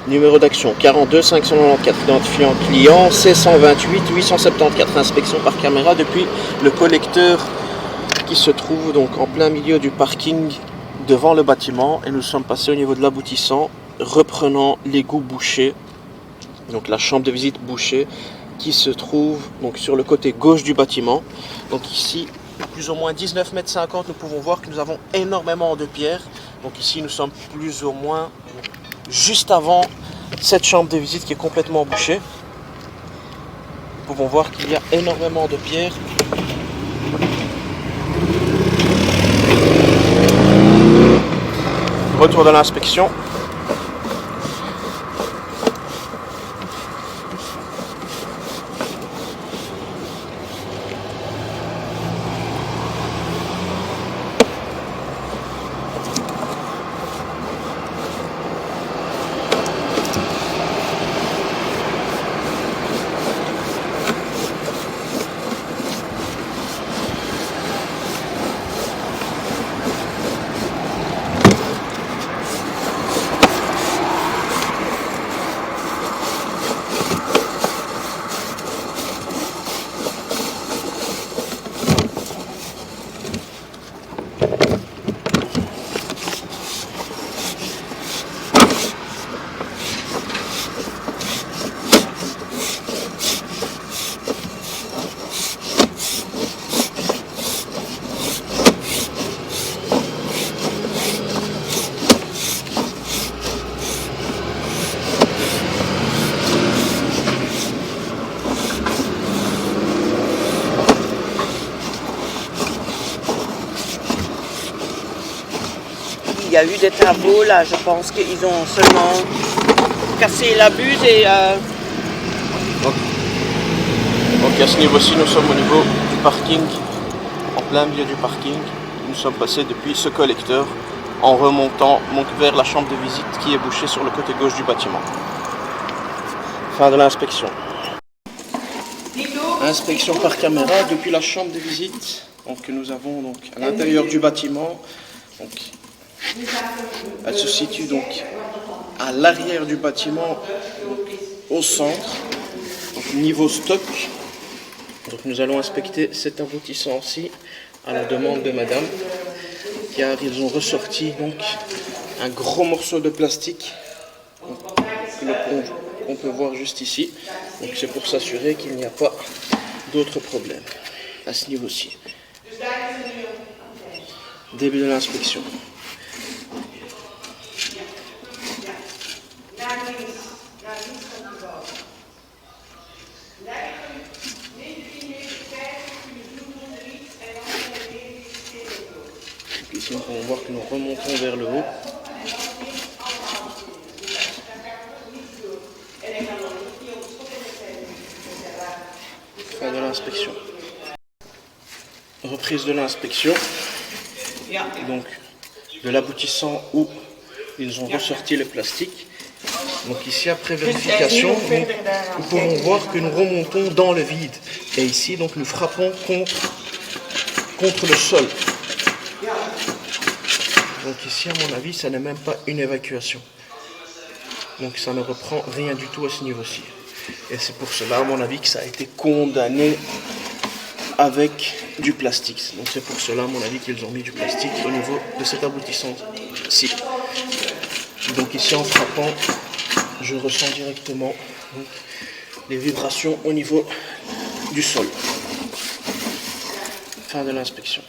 Numéro d'action 42 594, identifiant client C128 874. Inspection par caméra depuis le collecteur qui se trouve donc en plein milieu du parking devant le bâtiment, et nous sommes passés au niveau de l'aboutissant, reprenant l'égout bouché, donc la chambre de visite bouchée qui se trouve donc sur le côté gauche du bâtiment. Donc ici, plus ou moins 19,50 m, nous pouvons voir que nous avons énormément de pierres. Donc ici nous sommes plus ou moins juste avant cette chambre de visite qui est complètement bouchée. Nous pouvons voir qu'il y a énormément de pierres. Retour de l'inspection. Il y a eu des travaux là, je pense qu'ils ont seulement cassé la butte et... Donc à ce niveau-ci, nous sommes au niveau du parking, en plein milieu du parking. Nous sommes passés depuis ce collecteur en remontant donc vers la chambre de visite qui est bouchée sur le côté gauche du bâtiment. Fin de l'inspection. Inspection par caméra depuis la chambre de visite donc, que nous avons donc, à l'intérieur du bâtiment. Donc, elle se situe donc à l'arrière du bâtiment, donc, au centre, donc, niveau stock. Donc nous allons inspecter cet aboutissant-ci à la demande de madame, car ils ont ressorti donc un gros morceau de plastique qu'on peut voir juste ici. Donc c'est pour s'assurer qu'il n'y a pas d'autres problèmes à ce niveau-ci. Début de l'inspection. Ici, on peut voir que nous remontons vers le haut. Fin de l'inspection. Reprise de l'inspection. Donc, de l'aboutissant où ils ont ressorti le plastique. Donc ici, après vérification, nous pouvons voir que nous remontons dans le vide. Et ici, donc, nous frappons contre le sol. Donc ici, à mon avis, ça n'est même pas une évacuation. Donc ça ne reprend rien du tout à ce niveau-ci. Et c'est pour cela, à mon avis, que ça a été condamné avec du plastique. Donc c'est pour cela, à mon avis, qu'ils ont mis du plastique au niveau de cet aboutissant-ci. Donc ici, en frappant, je ressens directement donc, les vibrations au niveau du sol. Fin de l'inspection.